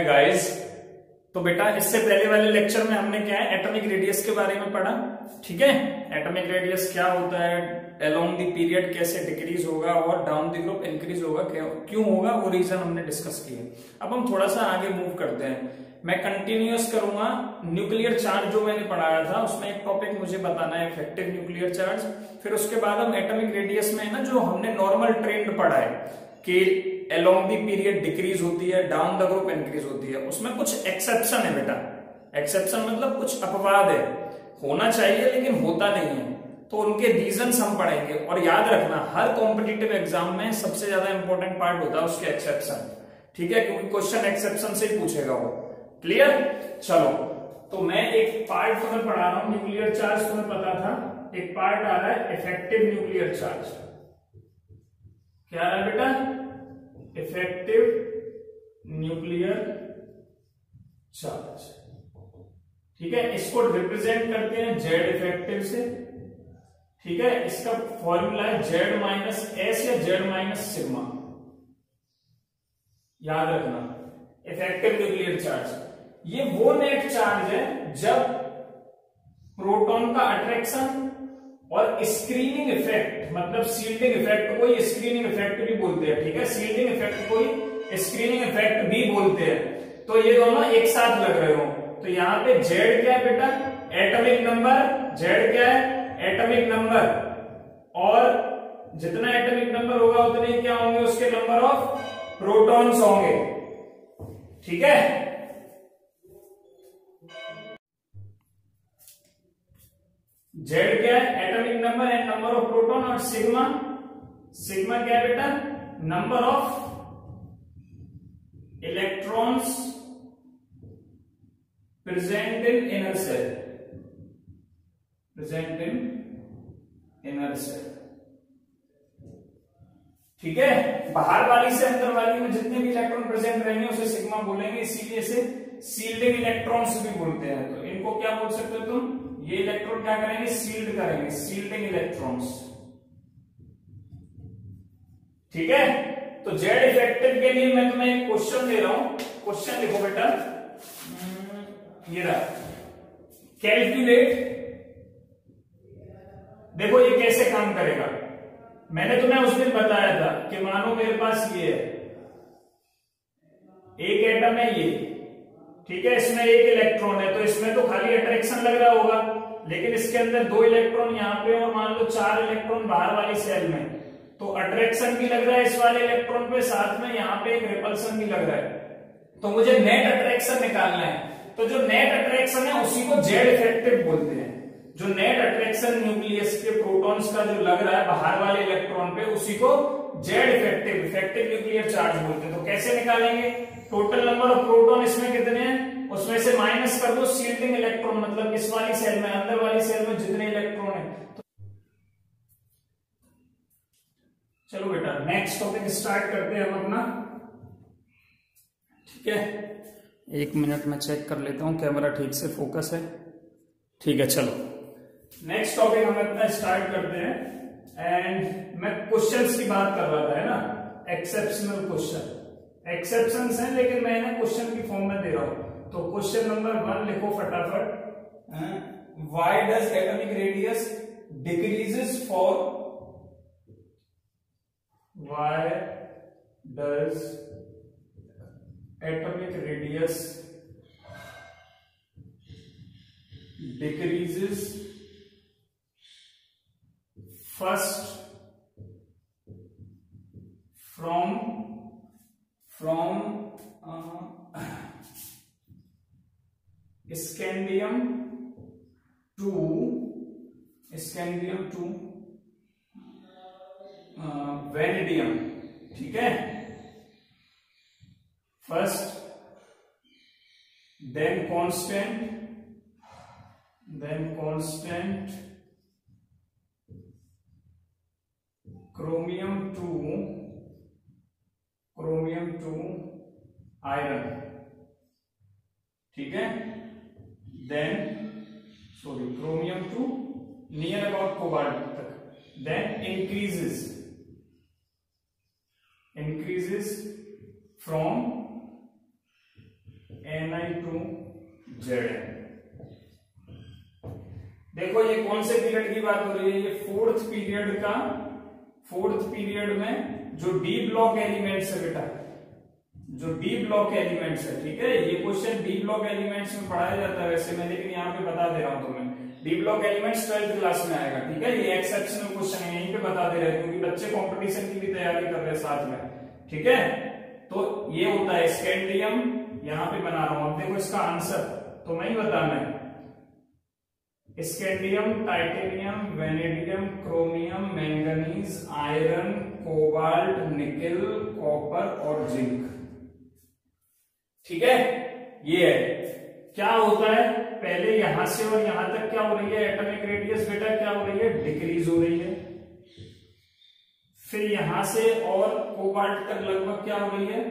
है गाइस। तो बेटा इससे पहले वाले लेक्चर में हमने क्या है एटॉमिक रेडियस के बारे में पढ़ा। ठीक है, एटॉमिक रेडियस क्या होता है, अलोंग द पीरियड कैसे डिक्रीज होगा और डाउन द ग्रुप इंक्रीज होगा, क्यों होगा, वो रीजन हमने डिस्कस किए। अब हम थोड़ा सा आगे मूव करते हैं। मैं कंटिन्यूअस करूंगा। न्यूक्लियर चार्ज जो मैंने पढ़ाया था उसमें एक टॉपिक मुझे बताना है इफेक्टिव न्यूक्लियर चार्ज। फिर उसके बाद हम एटॉमिक रेडियस में ना जो हमने नॉर्मल ट्रेंड पढ़ा है कि अलोंग द पीरियड डिक्रीज होती है, डाउन द ग्रुप इंक्रीज होती है, उसमें कुछ एक्सेप्शन है बेटा। एक्सेप्शन मतलब कुछ अपवाद है, होना चाहिए लेकिन होता नहीं है, तो उनके रीजंस हम पढ़ेंगे। और याद रखना हर कॉम्पिटिटिव एग्जाम में सबसे ज्यादा इंपॉर्टेंट पार्ट होता है उसके एक्सेप्शन। ठीक है, क्योंकि क्वेश्चन एक्सेप्शन से ही पूछेगा वो। क्लियर? चलो, तो मैं एक पार्ट तुम्हें पढ़ा रहा हूं। न्यूक्लियर चार्ज तुम्हें पता था, एक पार्ट आ रहा है इफेक्टिव न्यूक्लियर चार्ज। क्या आ रहा है बेटा? Effective nuclear charge. ठीक है, इसको रिप्रेजेंट करते हैं जेड इफेक्टिव से। ठीक है, इसका फॉर्मूला है जेड माइनस एस या जेड माइनस सिग्मा। याद रखना इफेक्टिव न्यूक्लियर चार्ज ये वो नेट चार्ज है जब प्रोटॉन का अट्रैक्शन और स्क्रीनिंग इफेक्ट, मतलब शील्डिंग इफेक्ट को स्क्रीनिंग इफेक्ट भी बोलते हैं। ठीक है, शील्डिंग इफेक्ट को स्क्रीनिंग इफेक्ट भी बोलते हैं। तो ये दोनों एक साथ लग रहे हो। तो यहाँ पे जेड क्या है बेटा? Atomic number. जेड क्या है? Atomic number. और जितना एटॉमिक नंबर होगा उतने क्या होंगे उसके नंबर ऑफ प्रोटॉन्स होंगे। ठीक है, जेड क्या है? Atomic number and number of proton. और सिग्मा, सिग्मा क्या है बेटा? Number of electrons present in inner shell. Present in inner shell. ठीक है, बाहर वाली से अंदर वाली में जितने भी इलेक्ट्रॉन प्रेजेंट रहेंगे उसे सिग्मा बोलेंगे। इसीलिए इसे सील्डिंग इलेक्ट्रॉन्स भी बोलते हैं। तो इनको क्या बोल सकते हो तुम? ये इलेक्ट्रॉन क्या करेंगे? सील्ड करेंगे, सील्डिंग इलेक्ट्रॉन्स। ठीक है, तो जेड इफेक्टिव के लिए मैं तुम्हें एक क्वेश्चन दे रहा हूं। क्वेश्चन लिखो बेटा, ये रहा। कैलकुलेट। देखो ये कैसे काम करेगा। मैंने तुम्हें उस दिन बताया था कि मानो मेरे पास ये है, एक एटम है ये। ठीक है, इसमें एक इलेक्ट्रॉन है, तो इसमें तो खाली अट्रैक्शन लग रहा होगा, लेकिन इसके अंदर दो इलेक्ट्रॉन यहाँ पे और मान लो 4 इलेक्ट्रॉन बाहर वाली सेल में, तो अट्रैक्शन भी लग रहा है इस वाले इलेक्ट्रॉन पे, साथ में यहाँ पे एक रिपल्सन भी लग रहा है। तो मुझे नेट अट्रैक्शन निकालना है। तो जो नेट अट्रैक्शन है उसी को जेड इफेक्टिव बोलते हैं। जो नेट अट्रैक्शन न्यूक्लियस के प्रोटॉन्स का जो लग रहा है बाहर वाले इलेक्ट्रॉन पे, उसी को Z effective, effective nuclear charge बोलते हैं। तो कैसे निकालेंगे? टोटल नंबर ऑफ प्रोटॉन इसमें कितने हैं, उसमें से माइनस कर दो शील्डिंग इलेक्ट्रॉन, मतलब इस वाली सेल में, अंदर वाली सेल में जितने इलेक्ट्रॉन है। तो चलो बेटा नेक्स्ट टॉपिक स्टार्ट करते हैं हम अपना। ठीक है, 1 मिनट में चेक कर लेता हूं कैमरा ठीक से फोकस है। ठीक है, चलो नेक्स्ट टॉपिक हम अपना स्टार्ट करते हैं। एंड मैं क्वेश्चंस की बात कर रहा था, है ना, एक्सेप्शनल क्वेश्चन। एक्सेप्शंस हैं लेकिन मैं इन्हें क्वेश्चन की फॉर्म में दे रहा हूं। तो क्वेश्चन नंबर 1 लिखो फटाफट। Why does atomic radius decreases for, why does atomic radius decreases first from scandium to vanadium। ठीक है, first, then constant chromium to iron। ठीक है, then chromium to near about cobalt तक, then increases from Ni2Zn। देखो ये कौन से period की बात हो रही है, ये फोर्थ पीरियड में जो डी ब्लॉक एलिमेंट्स है बेटा, जो डी ब्लॉक एलिमेंट्स है, ठीक है। ये क्वेश्चन डी ब्लॉक एलिमेंट्स में पढ़ाया जाता है वैसे मैं, लेकिन यहाँ पे बता दे रहा हूं तुम्हें, D block elements 12th class में आएगा, ठीक है। ये एक्सेप्शनल क्वेश्चन है, यहीं पे बता दे रहे हैं क्योंकि बच्चे कंपटीशन की भी तैयारी कर रहे हैं साथ में, ठीक है। तो ये होता है स्कैंडियम, यहां पे बना रहा हूं, अब देखो इसका आंसर तो मैं ही बताना है, scandium, titanium, vanadium, chromium, manganese, iron, cobalt, nickel, copper और जिंक, ठीक है। ये है, क्या होता है, पहले यहां से और यहां तक क्या हो रही है एटॉमिक रेडियस बेटा, क्या हो रही है, डिक्रीज हो रही है। फिर यहां से और कोबाल्ट तक लगभग क्या हो रही है,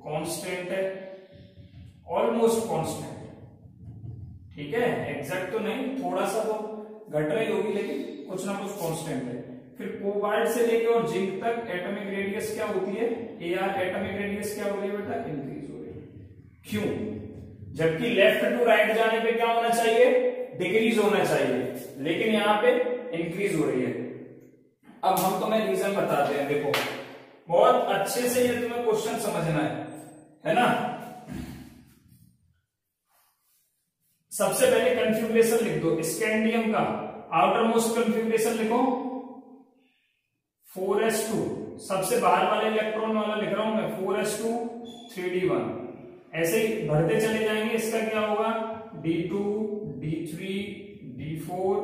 कांस्टेंट है, ऑलमोस्ट कांस्टेंट, ठीक है। एग्जैक्ट तो नहीं, थोड़ा सा तो घट रही होगी लेकिन कुछ ना कुछ कांस्टेंट है। फिर कोबाल्ट से लेके और जिंक तक एटॉमिक रेडियस क्या होती है, Ar एटॉमिक रेडियस क्या हो रही है बेटा, इंक्रीज हो रही है। क्यों, जबकि लेफ्ट टू राइट जाने पे क्या होना चाहिए, डिक्रीज होना चाहिए, लेकिन यहां पे इंक्रीज हो रही है। अब हम तुम्हें रीजन बताते हैं, देखो बहुत अच्छे से ये तुम्हें क्वेश्चन समझना है ना। सबसे पहले कंफिगरेशन लिख दो स्कैंडियम का, आउटर मोस्ट कंफिगरेशन लिखो 4s2, सबसे बाहर वाले इलेक्ट्रॉन वाला लिख रहा हूं मैं 4s2 3d1, ऐसे ही भरते चले जाएंगे। इसका क्या होगा, d2 d3 d4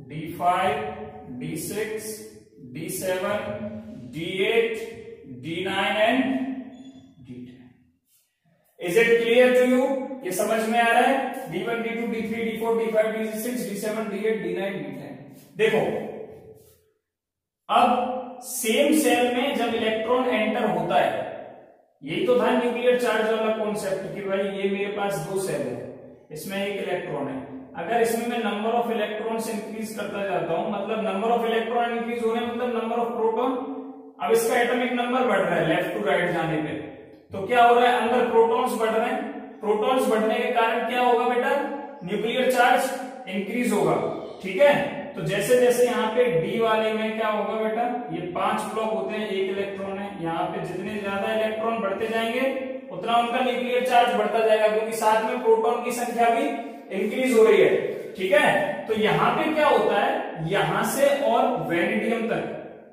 d5 d6 d7 d8 d9 and d10। Is it clear to you, ये समझ में आ रहा है, d1 d2 d3 d4 d5 d6 d7 d8 d9 d10। देखो अब सेम सेल में जब इलेक्ट्रॉन एंटर होता है, यही तो था न्यूक्लियर चार्ज वाला कॉन्सेप्ट कि भाई ये मेरे पास दो सेल है, इसमें एक इलेक्ट्रॉन है, अगर इसमें मैं नंबर ऑफ इलेक्ट्रॉन्स इंक्रीज करता जाता हूं, मतलब नंबर ऑफ इलेक्ट्रॉन इंक्रीज हो रहे हैं, मतलब नंबर ऑफ प्रोटॉन, अब इसका एटॉमिक नंबर बढ़ रहा है लेफ्ट टू राइट जाने पे, तो क्या हो रहा है, अंदर प्रोटॉन्स बढ़ रहे हैं, प्रोटॉन्स बढ़ने के कारण क्या होगा बेटा, न्यूक्लियर चार्ज इंक्रीज होगा, ठीक है। तो जैसे जैसे यहाँ पे डी वाले में क्या होगा बेटा, ये 5 ब्लॉक होते हैं, एक इलेक्ट्रॉन है, यहाँ पे जितने ज्यादा इलेक्ट्रॉन बढ़ते जाएंगे उतना उनका न्यूक्लियर चार्ज बढ़ता जाएगा, क्योंकि साथ में प्रोटॉन की संख्या भी इंक्रीज हो रही है, ठीक है। तो यहाँ पे क्या होता है, यहां से और वेनेडियम तक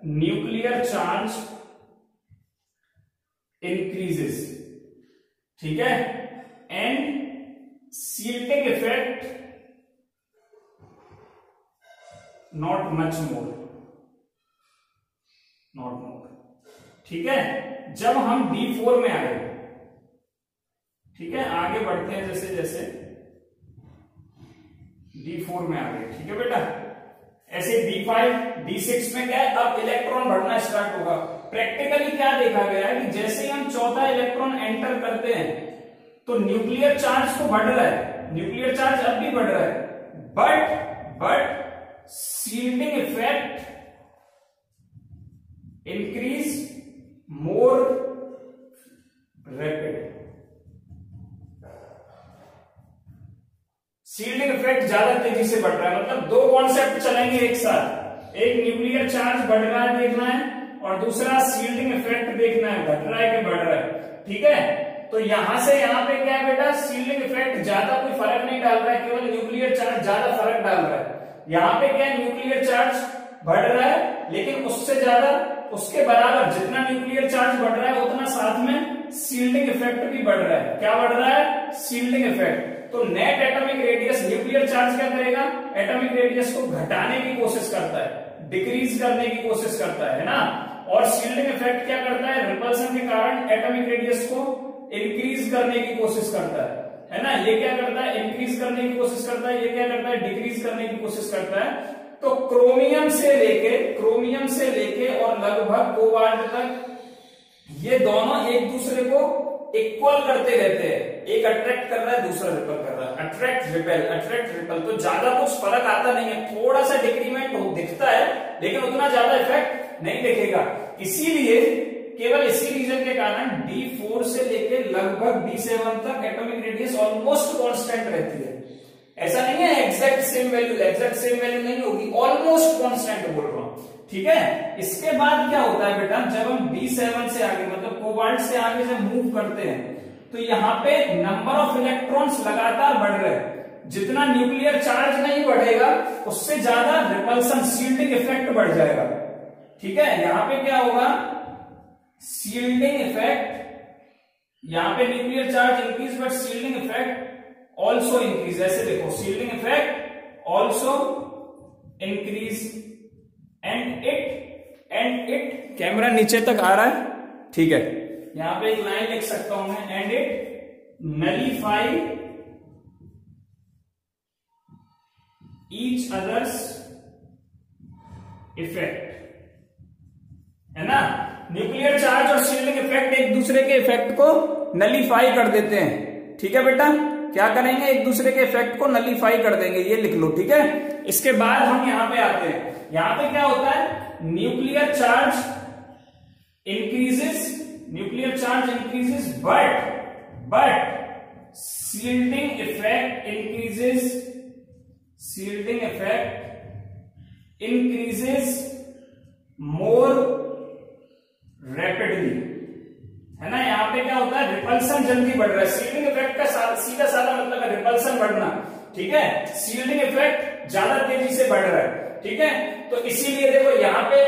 न्यूक्लियर चार्ज इंक्रीजेस, ठीक है, and shielding effect not much more, ठीक है। जब हम D4 में आ गए, ठीक है, आगे बढ़ते हैं जैसे जैसे D4 में आ गए, ठीक है बेटा, ऐसे D5 D6 में क्या है, अब इलेक्ट्रॉन बढ़ना स्टार्ट होगा। प्रैक्टिकली क्या देखा गया है कि जैसे ही हम चौथा इलेक्ट्रॉन एंटर करते हैं तो न्यूक्लियर चार्ज तो बढ़ रहा है, न्यूक्लियर चार्ज अब भी बढ़ रहा है, but shielding effect increase more rapid, shielding effect ज्यादा तेजी से बढ़ रहा है, मतलब दो कॉन्सेप्ट चलेंगे एक साथ, एक न्यूक्लियर चार्ज बढ़ रहा है देखना है, और दूसरा शील्डिंग इफेक्ट देखना है, घट रहा है कि बढ़ रहा है, ठीक है। तो यहां से यहां पे क्या है बेटा, शील्डिंग इफेक्ट ज्यादा कोई फर्क नहीं डाल रहा है, केवल न्यूक्लियर चार्ज ज्यादा फर्क डाल रहा है। यहाँ पे क्या है, न्यूक्लियर चार्ज बढ़ रहा है, लेकिन उससे ज्यादा, उसके बराबर जितना न्यूक्लियर चार्ज बढ़ रहा है उतना साथ में शील्डिंग इफेक्ट भी बढ़ रहा है। क्या बढ़ रहा है, शील्डिंग इफेक्ट। तो net atomic radius, nuclear charge क्या करेगा, एटॉमिक रेडियस को घटाने की कोशिश करता है, डिक्रीज करने की कोशिश करता है ना, और शील्डिंग इफेक्ट क्या करता है, रिपल्सन के कारण एटॉमिक रेडियस को इंक्रीज करने की कोशिश करता है ना। ये क्या करता है, इंक्रीज करने की कोशिश करता है, ये क्या करता है, डिक्रीज करने की कोशिश करता है। तो क्रोमियम से लेके और लगभग कोबाल्ट तक ये दोनों एक दूसरे को इक्वल करते रहते हैं, एक अट्रैक्ट कर रहा है, दूसरा रिपल कर रहा है, अट्रैक्ट रिपल। तो ज्यादा कुछ फर्क आता नहीं है, थोड़ा सा डिक्रीमेंट दिखता है, लेकिन उतना ज्यादा इफेक्ट नहीं दिखेगा, इसीलिए केवल इसी रीजन के कारण D4 से लेके लगभग D7 तक एटॉमिक रेडियस ऑलमोस्ट कांस्टेंट रहती है। ऐसा नहीं है एग्जैक्ट सेम वैल्यू नहीं होगी, ऑलमोस्ट कांस्टेंट बोल रहा हूं, ठीक है। इसके बाद क्या होता है बेटा, जब हम D7 से आगे मतलब कोबाल्ट से आगे जब मूव करते हैं तो यहाँ पे नंबर ऑफ इलेक्ट्रॉन्स लगातार बढ़ रहे हैं। जितना न्यूक्लियर चार्ज नहीं बढ़ेगा उससे ज्यादा रिपल्सन शील्डिंग इफेक्ट बढ़ जाएगा, ठीक है। यहां पे क्या होगा, शील्डिंग इफेक्ट, यहां पे nuclear charge increase but shielding effect also increase. ऐसे देखो, shielding effect also increase and it camera नीचे तक आ रहा है, ठीक है। यहां पे एक लाइन लिख सकता हूं मैं, and it nullify each others effect, है ना। न्यूक्लियर चार्ज और शील्डिंग इफेक्ट एक दूसरे के इफेक्ट को नलीफाई कर देते हैं, ठीक है बेटा। क्या करेंगे, एक दूसरे के इफेक्ट को नलीफाई कर देंगे, ये लिख लो, ठीक है। इसके बाद हम यहां पे आते हैं, यहां पे क्या होता है, nuclear charge increases but shielding effect increases more rapidly, है ना। यहां पे क्या होता है, रिपल्सन जल्दी बढ़ रहा है। शील्डिंग इफेक्ट का सीधा साधा मतलब है रिपल्सन बढ़ना, ठीक है। शील्डिंग इफेक्ट ज्यादा तेजी से बढ़ रहा है, ठीक है। तो इसीलिए देखो यहां पे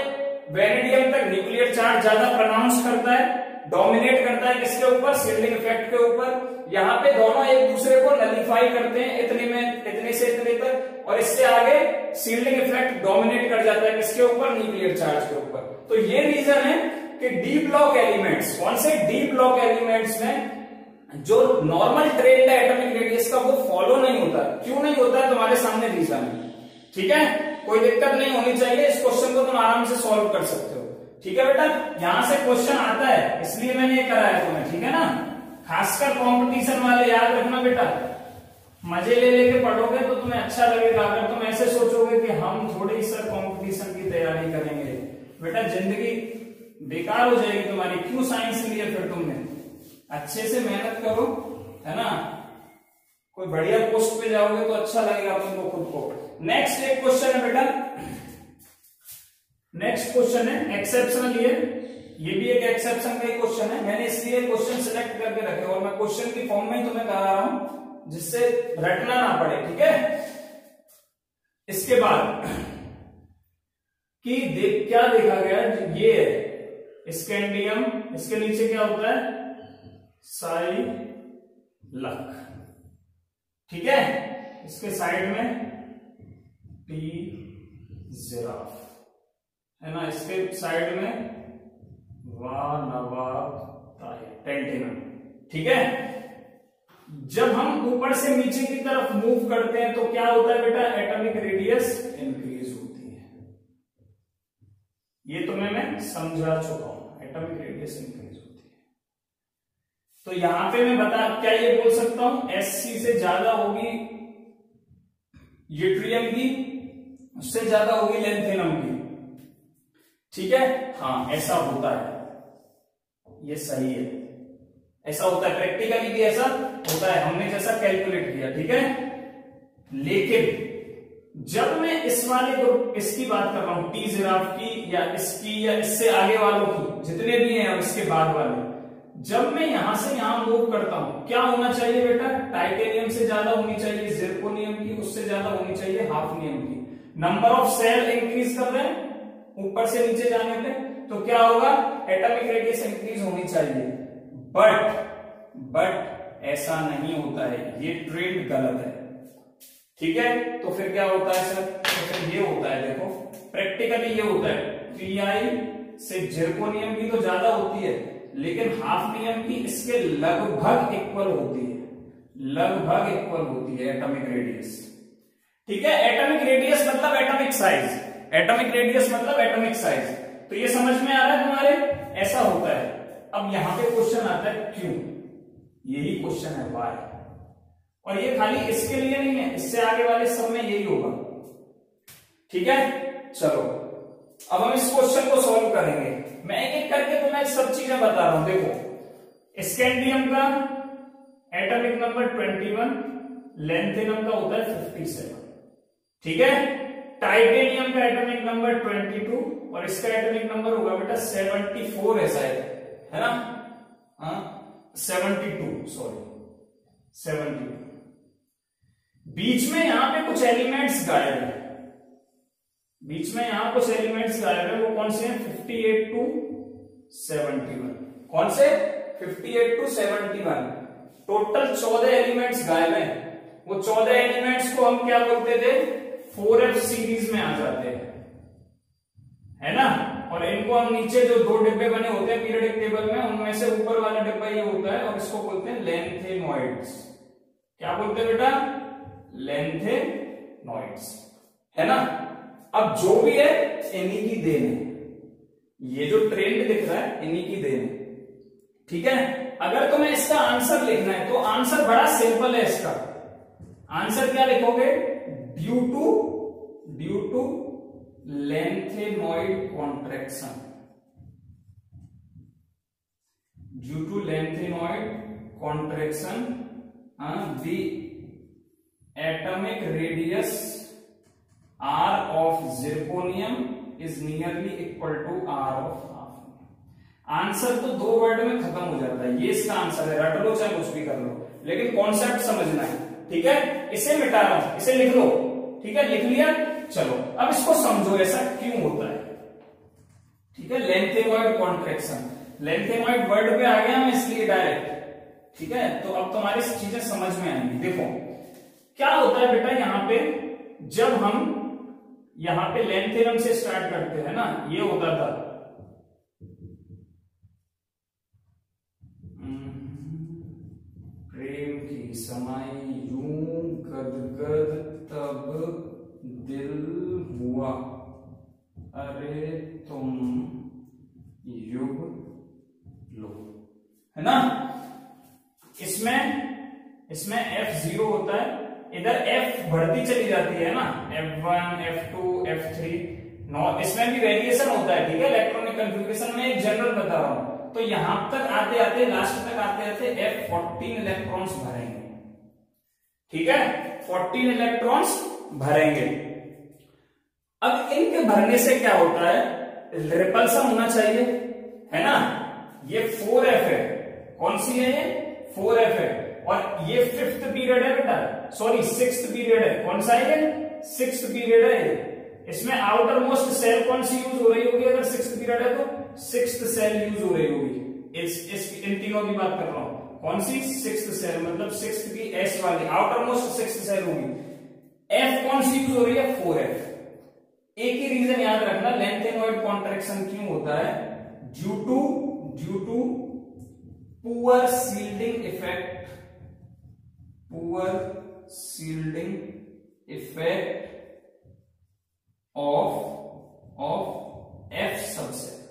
वेनेडियम तक न्यूक्लियर चार्ज ज्यादा प्रोनाउंस करता है, डोमिनेट करता है किसके ऊपर, शील्डिंग इफेक्ट के ऊपर। यहाँ पे दोनों एक दूसरे को नलीफाई करते हैं इतने से इतने तक, और इससे आगे शील्डिंग इफेक्ट डोमिनेट कर जाता है किसके ऊपर, न्यूक्लियर चार्ज के ऊपर। तो ये रीजन है कि डी ब्लॉक एलिमेंट्स, कौन से डी ब्लॉक एलिमेंट्स में जो नॉर्मल ट्रेंड है एटॉमिक रेडियस का वो फॉलो नहीं होता। क्यों नहीं होता, तुम्हारे सामने रीजन है, ठीक है। कोई दिक्कत नहीं होनी चाहिए, इस क्वेश्चन को तुम आराम से सॉल्व कर सकते हो, ठीक है बेटा। यहां से क्वेश्चन आता है इसलिए मैंने ये कराया तुम्हें, ठीक है ना। खासकर कंपटीशन वाले याद रखना बेटा, मजे ले लेके पढ़ोगे तो तुम्हें अच्छा लगेगा। अगर तुम ऐसे सोचोगे कि हम थोड़ी सर कंपटीशन की तैयारी करेंगे, बेटा जिंदगी बेकार हो जाएगी तुम्हारी। क्यों साइंस लिए फिर तुमने, अच्छे से मेहनत करो, है ना। कोई बढ़िया पोस्ट पे जाओगे तो अच्छा लगेगा तुमको खुद को। नेक्स्ट एक क्वेश्चन है बेटा, नेक्स्ट क्वेश्चन है एक्सेप्शनल ईयर। ये भी एक एक्सेप्शन का ही क्वेश्चन है, मैंने इसलिए क्वेश्चन सिलेक्ट करके रखे और मैं क्वेश्चन की फॉर्म में ही तुम्हें करा रहा हूं जिससे रटना ना पड़े, ठीक है। इसके बाद कि क्या देखा गया, ये है स्कैंडियम, इसके नीचे क्या होता है, साइलक, ठीक है। इसके साइड में टी जिराफ, है ना। इसके साइड में टेंटिनम, ठीक है। जब हम ऊपर से नीचे की तरफ मूव करते हैं तो क्या होता है बेटा, एटॉमिक रेडियस इंक्रीज होती है। ये तुम्हें मैं समझा चुका हूं, एटॉमिक रेडियस इंक्रीज होती है। तो यहां पे मैं क्या ये बोल सकता हूं, Sc से ज्यादा होगी यूट्रियम की, उससे ज्यादा होगी लेंथेनम की, ठीक है। हाँ ऐसा होता है, ये सही है, ऐसा होता है, प्रैक्टिकली भी ऐसा होता है, हमने जैसा कैलकुलेट किया, ठीक है। लेकिन जब मैं इस वाले ग्रुप, इसकी बात कर रहा हूं, टी जिराफ की या इसकी या इससे आगे वालों की, जितने भी हैं और इसके बाद वाले, जब मैं यहां से यहां मूव करता हूं, क्या होना चाहिए बेटा, टाइटेनियम से ज्यादा होनी चाहिए जिरकोनियम की, उससे ज्यादा होनी चाहिए हाफनियम की। नंबर ऑफ सेल इंक्रीज कर रहे हैं ऊपर से नीचे जाने पे, तो क्या होगा, एटॉमिक रेडियस इंक्रीज होनी चाहिए। बट ऐसा नहीं होता है, ये ट्रेंड गलत है, ठीक है। तो फिर क्या होता है सर, तो फिर ये होता है, देखो प्रैक्टिकली ये होता है, Ti से जिरकोनियम की तो ज्यादा होती है, लेकिन हाफनियम की इसके लगभग इक्वल होती है, लगभग इक्वल होती है एटॉमिक रेडियस, ठीक है। एटॉमिक रेडियस मतलब एटॉमिक साइज, एटॉमिक रेडियस मतलब एटॉमिक साइज। तो ये समझ में आ रहा है तुम्हारे, ऐसा होता है। अब यहां पे क्वेश्चन आता है क्यों, यही क्वेश्चन है व्हाई, और ये खाली इसके लिए नहीं है, इससे आगे वाले सब में यही होगा, ठीक है। चलो अब हम इस क्वेश्चन को सॉल्व करेंगे। मैं एक एक करके तुम्हें सब चीजें बता रहा हूं। देखो स्कैंडियम का एटॉमिक नंबर 21, लैंथेनम का होता है 57, ठीक है। टाइटेनियम का एटॉमिक नंबर 22 और इसका एटॉमिक नंबर होगा बेटा 74 है शायद, है ना, हाँ 72, सॉरी 72। बीच में यहां पे कुछ एलिमेंट्स गायब है, बीच में यहां कुछ एलिमेंट्स गायब है। वो कौन से हैं? 58 to 71। कौन से? 58 to 71। टोटल 14 एलिमेंट्स गायब हैं। वो 14 एलिमेंट्स को हम क्या बोलते थे? 4f सीरीज में आ जाते हैं, है ना। और इनको हम नीचे जो दो डिब्बे बने होते हैं पीरियोडिक टेबल में, उनमें से ऊपर वाला डिब्बा ये होता है और इसको बोलते हैं लैंथेनॉइड्स। क्या बोलते हैं बेटा? लैंथेनॉइड्स, है ना। अब जो भी है इन्हीं की देन है, ये जो ट्रेंड दिख रहा है इन्हीं की देन है, ठीक है। अगर तुम्हें इसका आंसर लिखना है तो आंसर बड़ा सिंपल है। इसका आंसर क्या लिखोगे? Due to lanthanoid contraction, due to lanthanoid contraction the atomic radius R of zirconium is nearly equal to R of hafnium। Answer तो दो वर्ड में खत्म हो जाता है, ये इसका आंसर है। रट लो चाहे कुछ भी कर लो, लेकिन कॉन्सेप्ट समझना है, ठीक है। इसे मिटा रहा हूं, इसे लिख लो, ठीक है। लिख लिया, चलो अब इसको समझो ऐसा क्यों होता है, ठीक है। लैंथेनॉइड कॉन्ट्रैक्शन, लैंथेनॉइड वर्ड पे आ गया मैं इसलिए डायरेक्ट, ठीक है। तो अब तुम्हारी चीजें समझ में आएंगी। देखो क्या होता है बेटा, यहां पे जब हम यहां पे लैंथेनम से स्टार्ट करते हैं ना, ये होता था प्रेम की समाई यूं गदगद तब दिल हुआ, अरे तुम युग लो, है ना। इसमें F0 होता है, इधर F बढ़ती चली जाती है ना, F1 F2 F3। इसमें भी वेरिएशन होता है, ठीक है। इलेक्ट्रॉनिक कन्फिग्रेशन में एक जनरल बता रहा हूं। तो यहां तक आते आते लास्ट तक आते आते F14 इलेक्ट्रॉन्स भरेंगे, ठीक है। 14 इलेक्ट्रॉन्स भरेंगे। अब इनके भरने से क्या होता है? रिपल्सन होना चाहिए, है ना। ये 4f है, कौन सी है ये? 4f है। और ये 5th पीरियड है बेटा, सॉरी 6th पीरियड है। कौन सा है ये? 6th पीरियड है। इसमें आउटर मोस्ट सेल कौन सी यूज हो रही होगी? अगर 6th पीरियड है तो 6th सेल यूज हो रही होगी। इन तीनों की बात कर रहा हूं। कौन सी? 6th सेल, मतलब 6th की S वाली आउटर मोस्ट 6th सेल होगी। F कौन सी यूज हो रही है? 4f। एक ही रीजन याद रखना, लैंथेनॉइड कॉन्ट्रैक्शन क्यों होता है? Due to poor shielding effect, poor shielding effect of F subshell.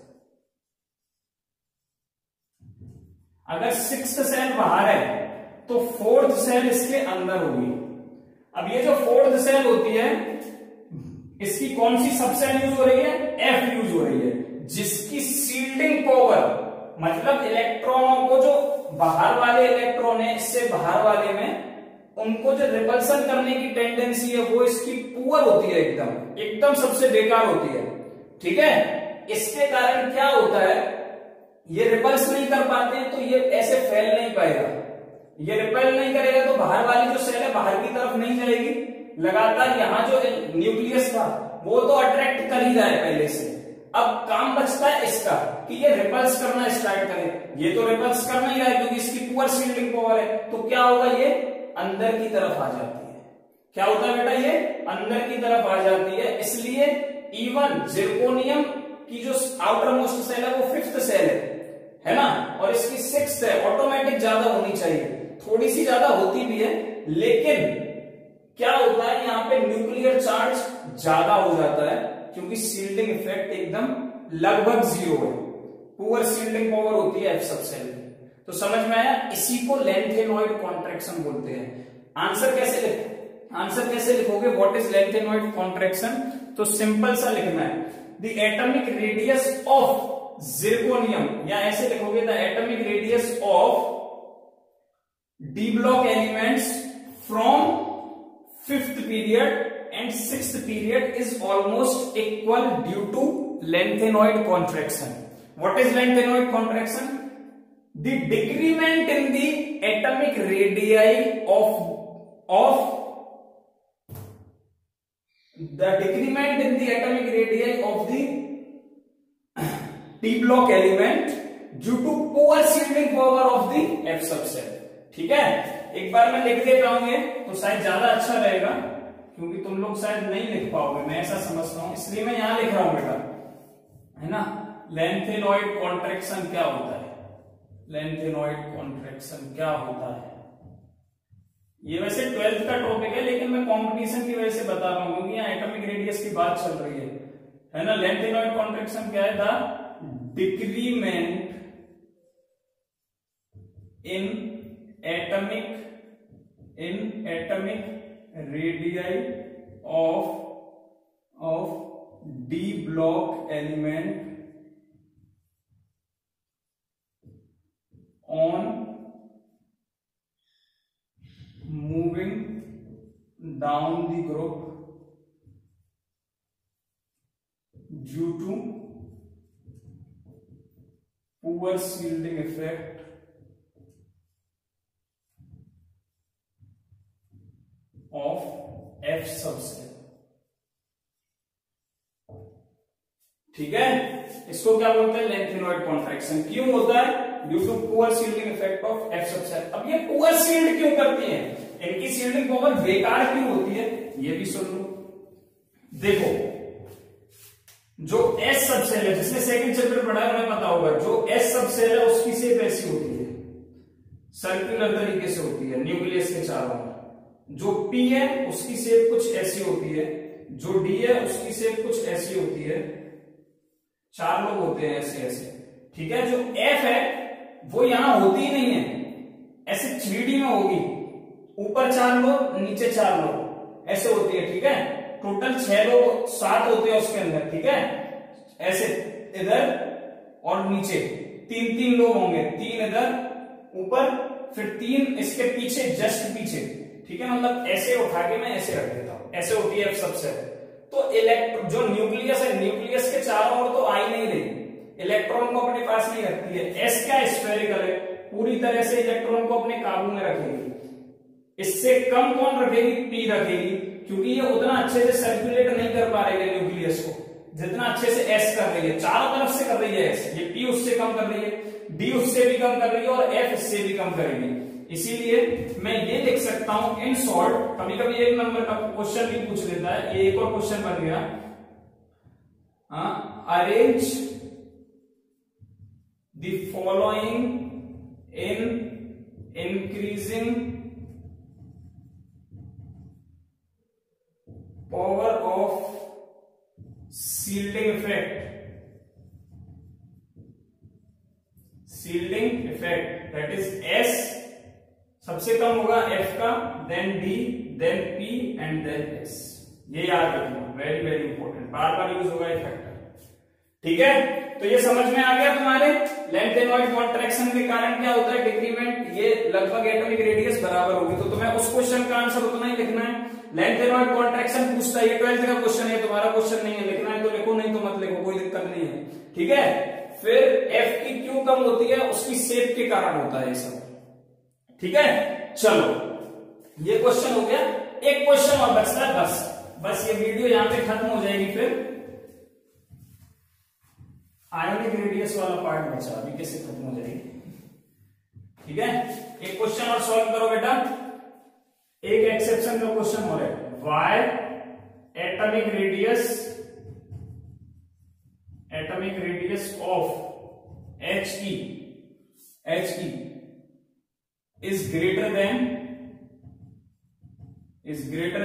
अगर 6th सेल बाहर है तो 4th सेल इसके अंदर होगी। अब ये जो 4th सेल होती है, इसकी कौन सी सबसेल यूज हो रही है? F यूज हो रही है, जिसकी सील्डिंग पावर, मतलब इलेक्ट्रॉनों को जो बाहर वाले इलेक्ट्रॉन है इससे बाहर वाले में, उनको जो रिपल्सन करने की टेंडेंसी है वो इसकी पुअर होती है, एकदम सबसे बेकार होती है, ठीक है। इसके कारण क्या होता है? ये रिपल्स नहीं कर पाते हैं तो ये ऐसे फैल नहीं पाएगा। ये रिपेल नहीं करेगा तो बाहर वाली जो सेल है बाहर की तरफ नहीं जाएगी, लगातार यहाँ जो न्यूक्लियस था वो तो अट्रैक्ट कर ही रहा है पहले से। अब काम बचता है इसका कि ये रिपल्स करना स्टार्ट करे। ये तो रिपल्स करना ही रहा है क्योंकि इसकी पुअर सील्डिंग पावर है। तो क्या होगा? ये अंदर की तरफ आ जाती है। क्या होता है बेटा? ये अंदर की तरफ आ जाती है। इसलिए इवन जिरकोनियम की जो आउटर मोस्ट सेल है वो 5th सेल है ना, और इसकी 6th है। ऑटोमेटिक ज्यादा होनी चाहिए, थोड़ी सी ज्यादा होती भी है, लेकिन क्या होता है यहाँ पे न्यूक्लियर चार्ज ज्यादा हो जाता है क्योंकि सील्डिंग इफेक्ट एकदम लगभग 0 है। पुअर सील्डिंग पावर होती है F सबसेल की। तो समझ में आया? इसी को लैंथेनॉइड कॉन्ट्रैक्शन बोलते हैं। आंसर कैसे लिखोगे? What is lanthanoid contraction? तो सिंपल सा लिखना है, the atomic radius of zirconium, या ऐसे लिखोगे the atomic radius of D block elements from 5th period and 6th period is almost equal due to lengthenoid contraction. What is lengthenoid contraction? The decrement in the atomic radii of the decrement in the atomic radii of the T block element due to poor shielding power of the F subcell. ठीक है, एक बार मैं लिख देता हूं ये तो शायद ज्यादा अच्छा रहेगा, क्योंकि तुम लोग शायद नहीं लिख पाओगे, मैं ऐसा समझता हूं, इसलिए मैं यहां लिख रहा हूं बेटा, है ना। लेंथेनॉइड कॉन्ट्रैक्शन क्या होता है, लेंथेनॉइड कॉन्ट्रैक्शन क्या होता है, ये वैसे 12th का टॉपिक है, लेकिन मैं कंपटीशन की वजह से बता रहा हूं, क्योंकि यहाँ एटॉमिक रेडियस की बात चल रही है ना। लेंथेनॉइड कॉन्ट्रैक्शन क्या है, the decrement in atomic radii of D block element on moving down the group due to poor shielding effect of F subcell। ठीक है, इसको क्या बोलते हैं, लेंथेनॉइड कॉन्ट्रैक्शन। क्यों होता है, due to poor shielding effect of F subshell. अब ये पुअर शील्ड क्यों करती है, इनकी शील्डिंग पावर बेकार क्यों होती है, ये भी सुन लो। देखो, जो एस सबसेल है, जिसने सेकंड चैप्टर पढ़ा है उन्हें पता होगा, जो एस सबसेल है उसकी शेप ऐसी होती है, सर्कुलर तरीके से होती है, न्यूक्लियस के चारों ओर। जो पी है उसकी शेप कुछ ऐसी होती है, जो डी है उसकी शेप कुछ ऐसी होती है, चार लोग होते हैं ऐसे ऐसे, ठीक है। जो एफ है वो यहां होती ही नहीं है, ऐसे 3D में होगी, ऊपर 4 लोग नीचे 4 लोग ऐसे होती है, ठीक है। टोटल 6 लोग 7 होते हैं उसके अंदर, ठीक है। ऐसे इधर और नीचे 3-3 लोग होंगे, 3 इधर ऊपर, फिर 3 इसके पीछे, जस्ट पीछे, ठीक है। मतलब ऐसे उठा के मैं ऐसे रख देता हूं, ऐसे होती है एफ सबसेल। तो इलेक्ट्रॉन जो न्यूक्लियस है, न्यूक्लियस के चारों ओर तो आ ही नहीं रही, इलेक्ट्रॉन को अपने पास नहीं रखती है। एस क्या स्फेरिकल है, पूरी तरह से इलेक्ट्रॉन को अपने काबू में रखेगी। इससे कम कौन रखेगी, पी रखेगी, क्योंकि ये उतना अच्छे से सर्कुलेट नहीं कर पा रही है न्यूक्लियस को, जितना अच्छे से एस कर रही है, चारों तरफ से कर रही है एस। ये पी उससे कम कर रही है, डी उससे भी कम कर रही है, और एफ इससे भी कम करेगी। इसीलिए मैं ये लिख सकता हूं, इन शॉर्ट, कभी कभी 1 नंबर का क्वेश्चन भी पूछ लेता है, ये एक और क्वेश्चन बन गया, arrange the following in increasing power of shielding effect, that is S सबसे कम होगा एफ का, then D, then P and then S. ये याद रखना, वेरी वेरी इंपॉर्टेंट, बार बार यूज होगा ये फैक्टर, ठीक है। तो ये समझ में आ गया तुम्हारे, लेंथेनॉइड कॉन्ट्रैक्शन के कारण क्या होता है, डिक्रीमेंट, ये लगभग एटॉमिक रेडियस बराबर होगी। तो तुम्हें उस क्वेश्चन का आंसर उतना ही लिखना है। लेंथेनॉइड कॉन्ट्रैक्शन पूछता है, ये 12th का क्वेश्चन है, तुम्हारा क्वेश्चन नहीं है, लिखना है तो लिखो, नहीं तो मत लिखो, कोई दिक्कत नहीं है, ठीक है। फिर एफ की क्यों कम होती है, उसकी शेप के कारण होता है ये सब, ठीक है। चलो, ये क्वेश्चन हो गया, एक क्वेश्चन और बचता है, बस ये वीडियो यहां पे खत्म हो जाएगी। फिर आयोनिक रेडियस वाला पार्ट बचा, अभी कैसे खत्म हो जाएगी, ठीक है। एक क्वेश्चन और सॉल्व करो बेटा, एक एक्सेप्शन का क्वेश्चन हो रहा है, why atomic radius of He is greater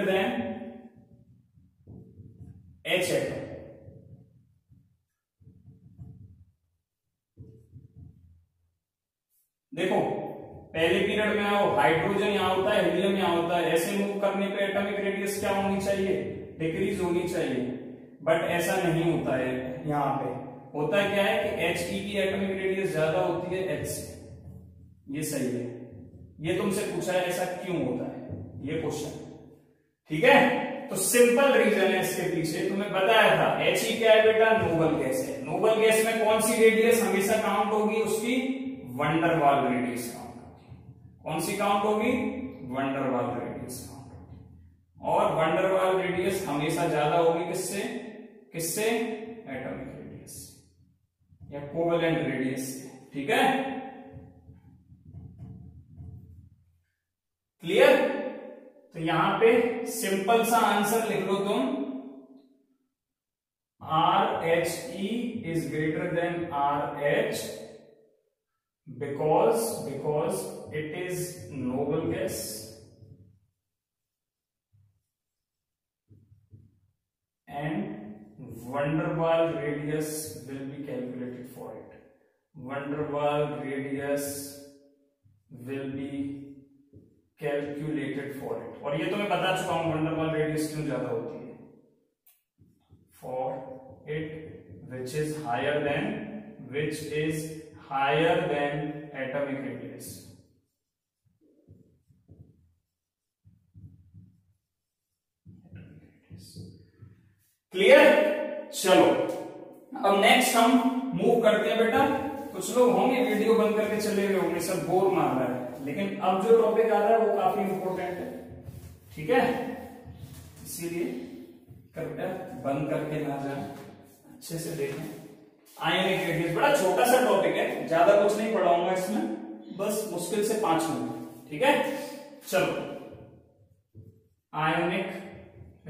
than H atom। देखो, पहले पीरियड में आओ, हाइड्रोजन यहां होता है, हीलियम यहां होता है, ऐसे मूव करने पे एटॉमिक रेडियस क्या होनी चाहिए, डिक्रीज होनी चाहिए। बट ऐसा नहीं होता है। यहाँ पे होता क्या है कि He की एटॉमिक रेडियस ज्यादा होती है H से, ये सही है। ये तुमसे पूछा है ऐसा क्यों होता है, ये क्वेश्चन, ठीक है। तो सिंपल रीजन है इसके पीछे, तुम्हें बताया था He क्या है बेटा, नोबल गैस है। नोबल गैस में कौन सी रेडियस हमेशा काउंट होगी, उसकी वंडर वाल रेडियस काउंट होगी। कौन सी काउंट होगी, वंडर वाल रेडियस काउंट होगी। और वंडर वाल रेडियस हमेशा ज्यादा होगी किससे, किससे, एटॉमिक रेडियस या कोवेलेंट रेडियस से, ठीक है। क्लियर। तो यहां पे सिंपल सा आंसर लिख लो तुम, RHE is greater than RH because it is noble gas and van der Waal radius will be calculated for it. Van der Waal radius will be calculated for it. और ये तो मैं बता चुका हूं van der Waal radius क्यों ज्यादा होती है, for it which is higher than atomic radius. Clear. चलो अब नेक्स्ट हम मूव करते हैं बेटा। कुछ लोग होंगे वीडियो बंद करके चले गए होंगे, सब बोर मार रहा है, लेकिन अब जो टॉपिक आ रहा है वो काफी इंपॉर्टेंट है, ठीक है। इसीलिए कृपया बंद करके ना जाए, अच्छे से देखें। आयनिक रेडियस बड़ा छोटा सा टॉपिक है, ज्यादा कुछ नहीं पढ़ाऊंगा इसमें, बस मुश्किल से 5 मिनट, ठीक है। चलो आयनिक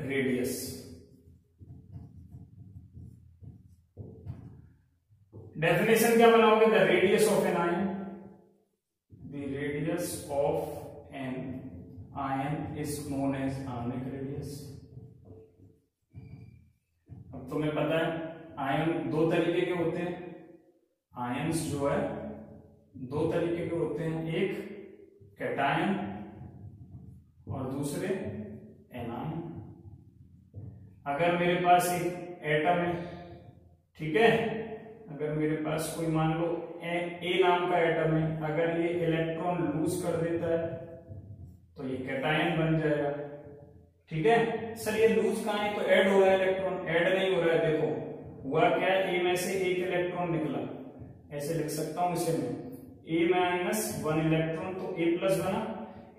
रेडियस, डेफिनेशन क्या बनाओगे, the radius of an ion, the radius of an ion is known as ionic radius. अब तुम्हें पता है आयन दो तरीके के होते हैं, आयन्स जो है दो तरीके के होते हैं, एक कैटायन और दूसरे एनायन। अगर मेरे पास एक एटम है, ठीक है, अगर मेरे पास कोई मान लो ए नाम का एटम है, अगर ये इलेक्ट्रॉन लूज कर देता है तो ये कैटायन बन जाएगा, ठीक है। सर ये लूज कहां है, तो ऐड हो रहा है इलेक्ट्रॉन, ऐड नहीं हो रहा है, देखो हुआ क्या है, ए में से एक इलेक्ट्रॉन निकला, ऐसे लिख सकता हूं इसे मैं, ए माइनस 1 इलेक्ट्रॉन तो ए प्लस बना,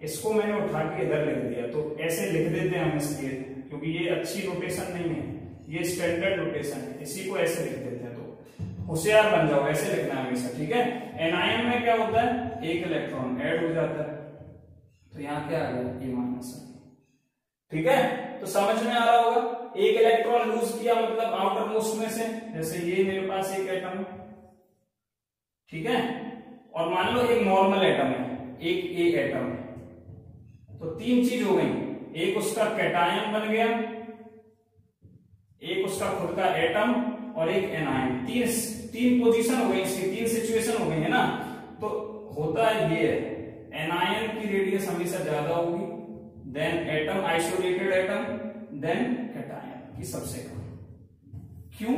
इसको मैंने उठा के इधर लिख दिया, तो ऐसे लिख देते हैं हम इसलिए, क्योंकि ये अच्छी नोटेशन नहीं है, ये स्टैंडर्ड नोटेशन है, इसी को ऐसे लिख देते हैं। तो होशियार बन जाओ, ऐसे लिखना है हमेशा, ठीक है। एनायन में क्या होता है, एक इलेक्ट्रॉन ऐड हो जाता है, तो यहाँ क्या आ गया, ए माइनस, ठीक है। तो समझ में आ रहा होगा, एक इलेक्ट्रॉन लूज किया मतलब आउटर मोस्ट में से, जैसे ये मेरे पास एक एटम है, ठीक है, और मान लो एक नॉर्मल एटम है, एक ए एटम है, तो 3 चीज हो गई, एक उसका कैटायन बन गया, एक उसका खुद का एटम और एक एनायन, तीन पोजीशन हो गई इसकी, 3 सिचुएशन हो गई है ना। तो होता है ये है, एनायन की रेडियस हमेशा ज्यादा होगी than atom, isolated atom, then cation की सबसे कम। क्यों,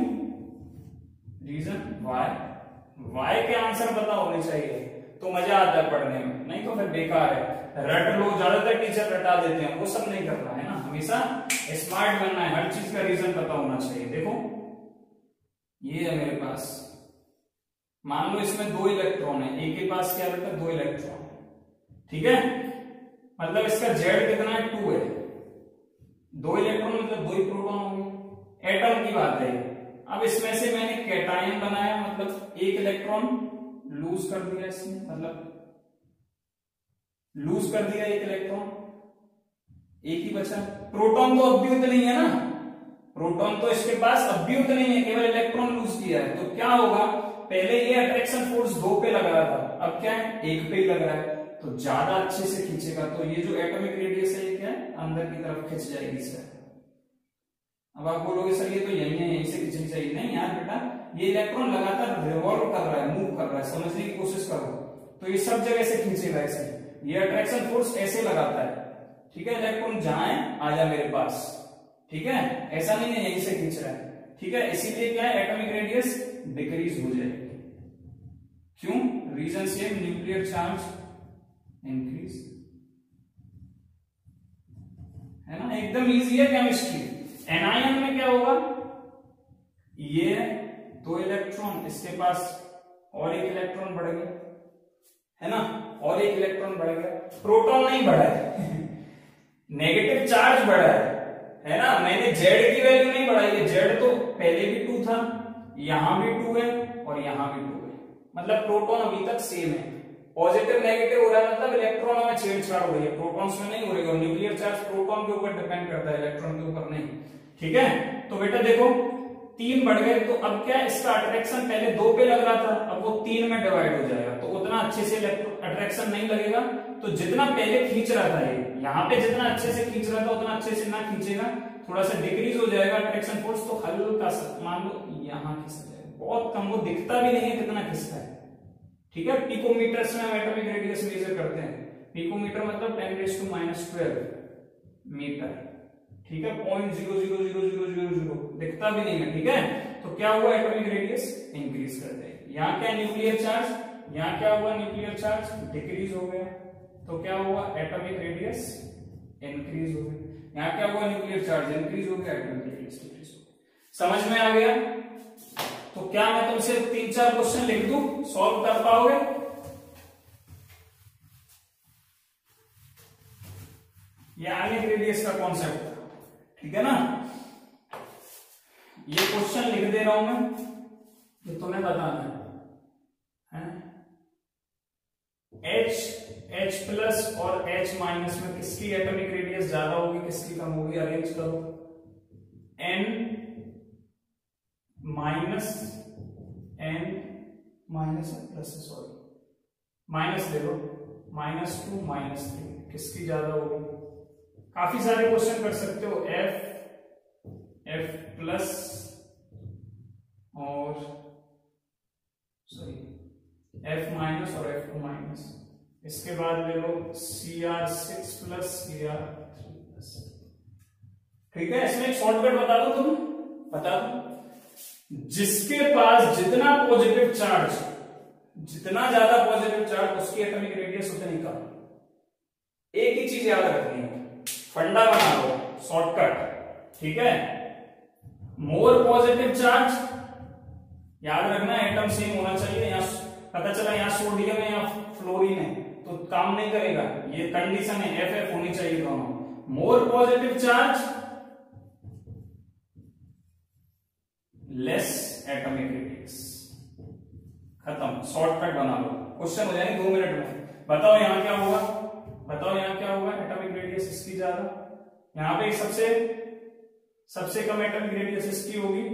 रीजन वाई के आंसर पता होने चाहिए तो मजा आता है पढ़ने में, नहीं तो फिर बेकार है, रट लो, ज्यादातर टीचर रटा देते हैं, वो सब नहीं करना है ना, हमेशा स्मार्ट बनना है, हर चीज का रीजन पता होना चाहिए। देखो ये है मेरे पास, मान लो इसमें 2 इलेक्ट्रॉन है, ए के पास क्या रहता है, 2 इलेक्ट्रॉन, ठीक है, मतलब इसका जेड कितना है, 2 है, 2 इलेक्ट्रॉन मतलब 2 ही प्रोटॉन होंगे, एटम की बात है। अब इसमें से मैंने कैटायन बनाया, मतलब एक इलेक्ट्रॉन लूज कर दिया इसमें, मतलब लूज कर दिया एक इलेक्ट्रॉन, एक ही बचा, प्रोटॉन तो अब भी उतने ही है ना, प्रोटॉन तो इसके पास अब भी उतने ही है, केवल इलेक्ट्रॉन लूज किया है, तो क्या होगा, पहले ये अट्रैक्शन फोर्स 2 पे लग रहा था, अब क्या है 1 पे ही लग रहा है, तो ज्यादा अच्छे से खींचेगा, तो ये जो एटॉमिक रेडियस है ये क्या है, अंदर की तरफ खिंच जाएगी सर। अब आप बोलोगे सर ये तो यही है, यहीं से खींचनी चाहिए, नहीं यार बेटा, ये इलेक्ट्रॉन लगातार रिवॉल्व कर रहा है, मूव कर रहा है, समझने की कोशिश करो, तो ये सब जगह से खींचेगा ऐसे, ये अट्रैक्शन फोर्स ऐसे लगाता है, ठीक है, इलेक्ट्रॉन जहां है आ जा मेरे पास, ठीक है, ऐसा नहीं है यहीं से खींच रहा है, ठीक है, इसीलिए क्या है एटॉमिक रेडियस डिक्रीज हो जाएगी। क्यों? Reason same, nuclear charge increase, है ना, एकदम इजी है केमिस्ट्री। एनायन में क्या होगा, ये 2 इलेक्ट्रॉन, इसके पास और एक इलेक्ट्रॉन बढ़ गया, है ना, और एक इलेक्ट्रॉन बढ़ गया, प्रोटॉन नहीं बढ़ा है नेगेटिव चार्ज बढ़ा है ना, मैंने जेड की वैल्यू नहीं बढ़ाई है, जेड तो पहले भी 2 था, यहां भी 2 है और यहां भी 2 है, मतलब प्रोटॉन अभी तक सेम है। पॉजिटिव नेगेटिव हो रहा है मतलब इलेक्ट्रॉनों में छेड़छाड़ हो रही है, प्रोटॉन्स में नहीं हो रही है, और न्यूक्लियर चार्ज प्रोटॉन के ऊपर डिपेंड करता है, इलेक्ट्रॉन के ऊपर नहीं, ठीक है। तो बेटा देखो 3 बढ़ गए, तो अब क्या इसका अट्रैक्शन पहले 2 पे लग रहा था, अब वो 3 में डिवाइड हो जाएगा, तो उतना अच्छे से अट्रैक्शन नहीं लगेगा, तो जितना पहले खींच रहा था ये, यहाँ पे जितना अच्छे से खींच रहा था उतना अच्छे से ना खींचेगा, थोड़ा सा डिक्रीज हो जाएगा अट्रैक्शन फोर्स, तो हल्का सा मान लो यहाँ खिसक जाएगा, बहुत कम, वो दिखता भी नहीं है कितना खिसका है, ठीक है। पिकोमीटर से हम एटॉमिक रेडियस मेजर करते हैं, पिकोमीटर मतलब 10⁻⁻12 मीटर, ठीक है, 0.00000 दिखता भी नहीं है, ठीक है। तो क्या हुआ, एटॉमिक रेडियस इंक्रीज कर जाएगी। यहाँ क्या न्यूक्लियर चार्ज, यहाँ क्या हुआ, न्यूक्लियर चार्ज डिक्रीज हो गया, तो क्या हुआ, एटॉमिक रेडियस इंक्रीज हो गया, यहाँ क्या हुआ, न्यूक्लियर चार्ज इंक्रीज हो गया, एटॉमिक रेडियस डिक्रीज हो गया। समझ में आ गया? तो क्या मैं तुमसे 3-4 क्वेश्चन लिख दूं, सॉल्व कर पाओगे? ये आयनिक रेडियस का कॉन्सेप्ट, ठीक है ना। ये क्वेश्चन लिख दे रहा हूं मैं, जो तुम्हें बताना है, H प्लस और H माइनस में किसकी एटॉमिक रेडियस ज्यादा होगी, किसकी कम होगी, अरेंज करो। N minus plus, sorry minus ले लो, -2 -3 किसकी ज्यादा होगी। काफी सारे क्वेश्चन कर सकते हो, F प्लस और F माइनस और F2 माइनस, इसके बाद ले लो Cr6 प्लस Cr3 प्लस, ठीक है। इसमें एक शॉर्टकट बता दो, तुम बता दो, जिसके पास जितना पॉजिटिव चार्ज, जितना ज्यादा पॉजिटिव चार्ज, उसकी एटॉमिक रेडियस उतनी कम। एक ही चीज याद रखनी है, फंडा बना लो, शॉर्टकट, ठीक है। मोर पॉजिटिव चार्ज, याद रखना एटम सेम होना चाहिए, यहां पता चला यहाँ सोडियम है या फ्लोरीन है तो काम नहीं करेगा, ये कंडीशन है, FF होनी चाहिए दोनों। More positive charge less atomic radius, खत्म, शॉर्टकट बना लो, क्वेश्चन हो जाएंगे 2 मिनट में। बताओ यहाँ क्या होगा, बताओ यहाँ क्या होगा, एटॉमिक रेडियस इसकी ज्यादा, यहाँ पे सबसे कम एटॉमिक रेडियस इसकी होगी,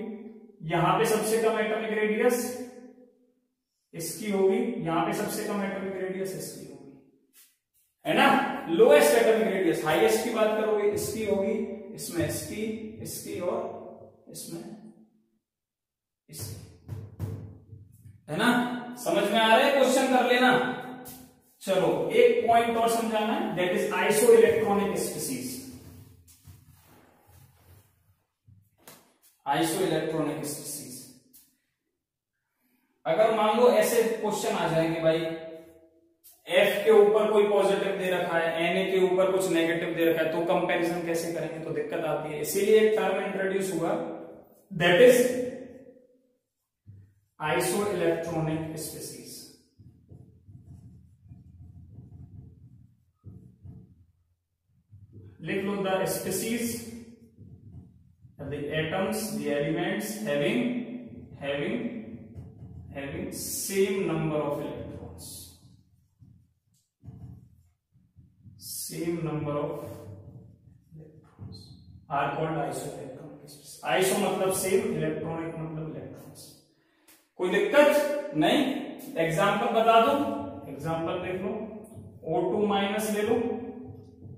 यहाँ पे सबसे कम एटॉमिक रेडियस इसकी होगी, यहाँ पे सबसे कम एटॉमिक रेडियस इसकी होगी, है ना। लोएस्ट एटॉमिक रेडियस, हाईएस्ट की बात करोगे इसकी होगी, इसमें इसकी और इसमें इसकी, है ना। समझ में आ रहा है, क्वेश्चन कर लेना। चलो एक पॉइंट और समझाना है, that is iso electronic species. Iso electronic species, अगर मान लो ऐसे क्वेश्चन आ जाएंगे भाई, F के ऊपर कोई पॉजिटिव दे रखा है, Na के ऊपर कुछ नेगेटिव दे रखा है, तो कंपैरिजन कैसे करेंगे, तो दिक्कत आती है। इसीलिए एक टर्म इंट्रोड्यूस हुआ, that is iso electronic species. लिख लो, the species, the atoms, the elements having same number of electrons, are called isoelectronic species। Iso मतलब सेम, इलेक्ट्रॉनिक मतलब इलेक्ट्रॉन्स। कोई दिक्कत नहीं, एग्जाम्पल बता दो, एग्जाम्पल देख लो, O2 माइनस ले लो,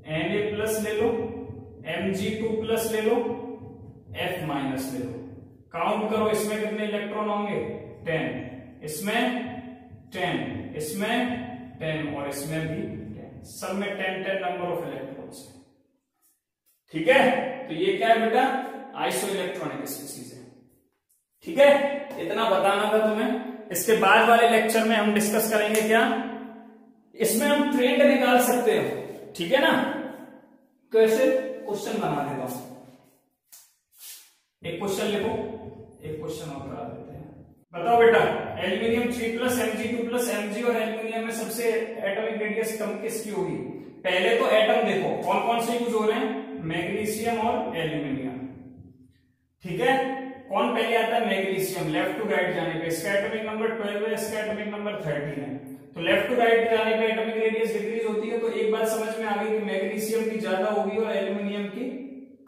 Na प्लस ले लो, Mg2 प्लस ले लो, F माइनस ले लो, काउंट करो इसमें कितने इलेक्ट्रॉन होंगे, 10, इसमें 10, इसमें 10 और इसमें भी 10, सब में 10 नंबर ऑफ इलेक्ट्रॉन्स है। ठीक है, तो ये क्या है बेटा, आइसो इलेक्ट्रॉनिक स्पीशीज है। ठीक है, इतना बताना था तुम्हें। इसके बाद वाले लेक्चर में हम डिस्कस करेंगे क्या, इसमें हम ट्रेंड निकाल सकते हो। ठीक है ना, कैसे, क्वेश्चन बना देता हूं, एक क्वेश्चन लिखो, एक क्वेश्चन और करा देते हैं। बताओ बेटा, एल्यूमिनियम 3+ Mg2+ Mg और एल्यूमिनियम में सबसे एटॉमिक रेडियस कम किसकी होगी। पहले तो एटम देखो कौन कौन से यूज हो रहे हैं, मैग्नीशियम और एल्यूमिनियम। ठीक है, कौन पहले आता है, मैग्नीशियम। लेफ्ट टू राइट जाने पे इसका एटॉमिक नंबर 12 है, इसका एटॉमिक नंबर 13 है। तो लेफ्ट टू राइट जाने पे एटॉमिक रेडियस डिक्रीज होती है। तो एक बात समझ में आ गई कि मैग्नीशियम की ज्यादा होगी और एल्यूमिनियम की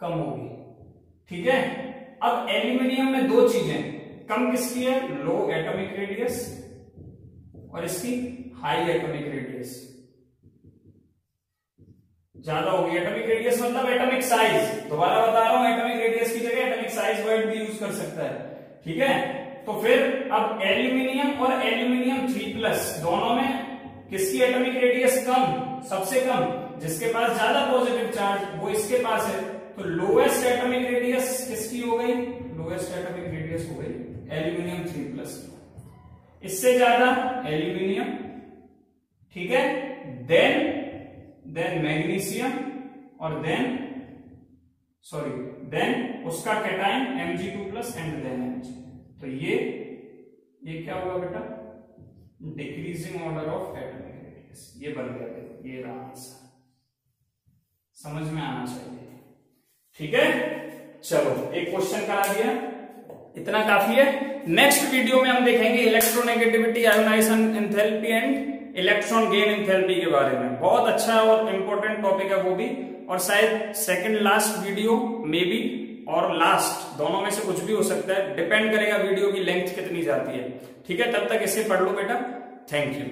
कम होगी। ठीक है, अब एल्यूमिनियम में दो चीजें, कम किसकी है, लो एटॉमिक रेडियस, और इसकी हाई एटॉमिक रेडियस ज्यादा होगी। एटॉमिक रेडियस मतलब एटॉमिक साइज, दोबारा बता रहा हूं, एटॉमिक रेडियस की जगह एटॉमिक साइज वर्ड भी यूज कर सकता है। ठीक है, तो फिर अब एल्यूमिनियम और एल्यूमिनियम 3+ दोनों में किसकी एटॉमिक रेडियस कम, सबसे कम, जिसके पास ज्यादा पॉजिटिव चार्ज वो इसके पास है। तो लोएस्ट एटॉमिक रेडियस किसकी हो गई, लोएस्ट एटॉमिक रेडियस हो गई एल्यूमिनियम 3+। इससे ज्यादा एल्यूमिनियम, ठीक है, देन मैग्नीशियम, और देन उसका cation Mg2+ and then Mg। तो ये क्या होगा बेटा, decreasing order of atomic radius, ये बन गया, देखो ये रहा आंसर, समझ में आना चाहिए। ठीक है, चलो एक क्वेश्चन करा दिया, इतना काफी है। नेक्स्ट वीडियो में हम देखेंगे electronegativity, ionisation enthalpy and electron gain enthalpy के बारे में। बहुत अच्छा और इंपॉर्टेंट टॉपिक है वो भी, और शायद second last video may be और लास्ट दोनों में से कुछ भी हो सकता है, डिपेंड करेगा वीडियो की लेंथ कितनी जाती है। ठीक है, तब तक इसे पढ़ लो बेटा। Thank you.